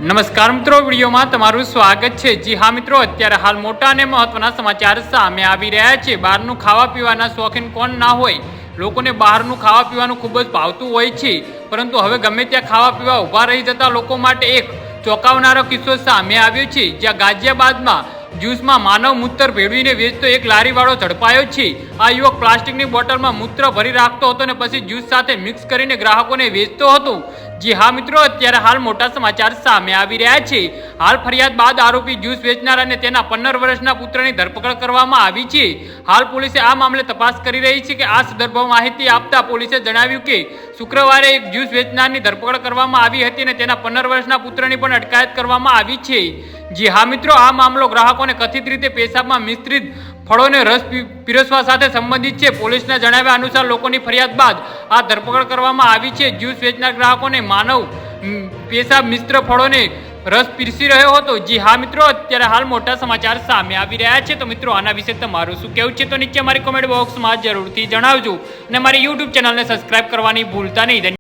નમસ્કાર મિત્રો, વિડીયોમાં તમારું સ્વાગત છે। જી હા મિત્રો, અત્યારે હાલ મોટા અને મહત્વના સમાચાર સામે આવી રહ્યા છે। બહારનું ખાવા પીવાના શોખીન કોણ ના હોય। લોકોને બહારનું ખાવા પીવાનું ખૂબ જ ભાવતું હોય છે, પરંતુ હવે ગમે ત્યાં ખાવા પીવા ઊભા રહી જતા લોકો માટે એક ચોંકાવનારો કિસ્સો સામે આવ્યો છે, જ્યાં ગાઝિયાબાદમાં જ્યુસમાં માનવ મૂત્ર ભેળવીને વેચતો એક લારીવાળો ઝડપાયો છે। આ યુવક પ્લાસ્ટિકની બોટલમાં મૂત્ર ભરી રાખતો હતો અને પછી જ્યુસ સાથે મિક્સ કરીને ગ્રાહકોને વેચતો હતો। જી હા મિત્રો, અત્યારે હાલ મોટા સમાચાર સામે આવી રહ્યા છે। હાલ ફરિયાદ બાદ આરોપી જ્યુસ વેચનાર અને તેના 15 વર્ષના પુત્રની ધરપકડ કરવામાં આવી છે। હાલ પોલીસે આ મામલે તપાસ કરી રહી છે। કે આ સંદર્ભમાં માહિતી આપતા પોલીસે જણાવ્યું કે શુક્રવારે એક જ્યુસ વેચનારની ધરપકડ કરવામાં આવી હતી અને તેના 15 વર્ષના પુત્રની પણ અટકાયત કરવામાં આવી છે। જી હા મિત્રો, આ મામલો ગ્રાહકોને કથિત રીતે પેશાબમાં મિશ્રિત ફળોને રસ પીરસવા સાથે સંબંધિત છે। પોલીસના જણાવ્યા અનુસાર લોકોની ફરિયાદ બાદ આ ધરપકડ કરવામાં આવી છે। જ્યુસ વેચનાર ગ્રાહકોને માનવ પેશાબ મિશ્ર ફળોને રસ પીરસી રહ્યો હતો। જી હા મિત્રો, અત્યારે હાલ મોટા સમાચાર સામે આવી રહ્યા છે। તો મિત્રો, આના વિશે તમારું શું કહેવું છે તો નીચે મારી કોમેન્ટ બોક્સમાં જરૂરથી જણાવજો અને મારી યુટ્યુબ ચેનલને સબસ્ક્રાઇબ કરવાની ભૂલતા નહીં।